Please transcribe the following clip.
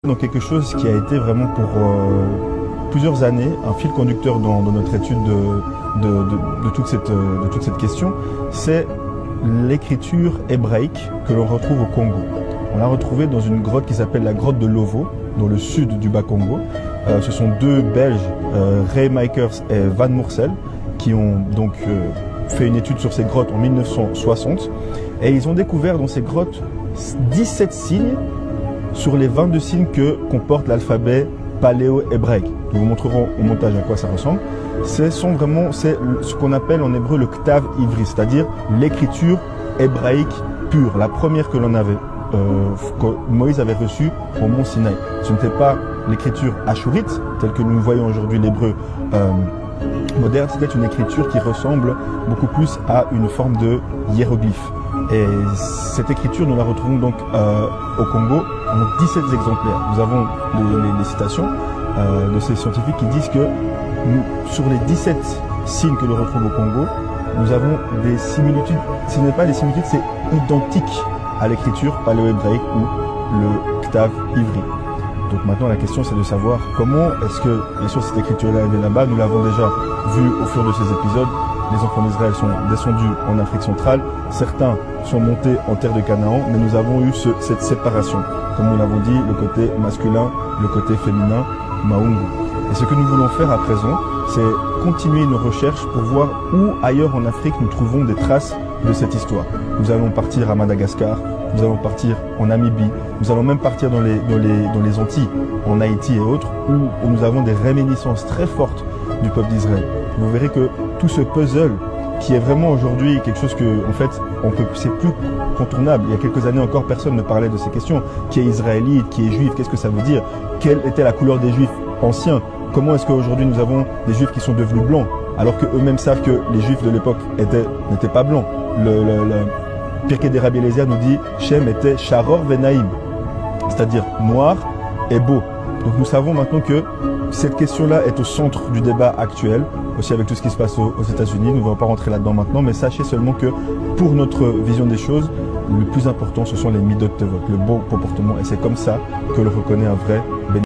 Donc quelque chose qui a été vraiment pour plusieurs années un fil conducteur dans notre étude de toute cette question, c'est l'écriture hébraïque que l'on retrouve au Congo. On l'a retrouvée dans une grotte qui s'appelle la grotte de Lovo, dans le sud du Bas-Congo. Ce sont deux Belges, Ray Makers et Van Moorsel, qui ont donc fait une étude sur ces grottes en 1960. Et ils ont découvert dans ces grottes 17 signes sur les 22 signes que comporte l'alphabet paléo-hébraïque. Nous vous montrerons au montage à quoi ça ressemble. C'est ce qu'on appelle en hébreu le Ktav Ivri, c'est-à-dire l'écriture hébraïque pure, la première que l'on avait, que Moïse avait reçue au mont Sinaï. Ce n'était pas l'écriture ashurite, telle que nous voyons aujourd'hui l'hébreu moderne, c'était une écriture qui ressemble beaucoup plus à une forme de hiéroglyphe. Et cette écriture, nous la retrouvons donc au Congo en 17 exemplaires. Nous avons les citations de ces scientifiques qui disent que sur les 17 signes que l'on retrouve au Congo, nous avons des similitudes. Ce n'est pas des similitudes, c'est identique à l'écriture paléo-hébraïque ou le Ktav Ivri. Donc maintenant la question c'est de savoir comment est-ce que, bien sûr cette écriture-là est là-bas, nous l'avons déjà vu au fur de ces épisodes. Les enfants d'Israël sont descendus en Afrique centrale, certains sont montés en terre de Canaan, mais nous avons eu cette séparation. Comme nous l'avons dit, le côté masculin, le côté féminin, Maungu. Et ce que nous voulons faire à présent, c'est continuer nos recherches pour voir où ailleurs en Afrique nous trouvons des traces de cette histoire. Nous allons partir à Madagascar, nous allons partir en Namibie, nous allons même partir dans les Antilles, en Haïti et autres, où nous avons des réminiscences très fortes du peuple d'Israël. Vous verrez que tout ce puzzle, qui est vraiment aujourd'hui quelque chose que, en fait, c'est plus contournable. Il y a quelques années encore, personne ne parlait de ces questions. Qui est israélite, qui est juif, qu'est-ce que ça veut dire? Quelle était la couleur des juifs anciens? Comment est-ce qu'aujourd'hui nous avons des juifs qui sont devenus blancs, alors qu'eux-mêmes savent que les juifs de l'époque n'étaient pas blancs? Le Pirkei des Rabbi Eliezer nous dit Shem était Sharor Venaim, c'est-à-dire noir et beau. Donc nous savons maintenant que cette question-là est au centre du débat actuel, aussi avec tout ce qui se passe aux États-Unis. Nous ne allons pas rentrer là-dedans maintenant, mais sachez seulement que pour notre vision des choses, le plus important, ce sont les midot tevot, le bon comportement. Et c'est comme ça que l'on reconnaît un vrai bénéfice.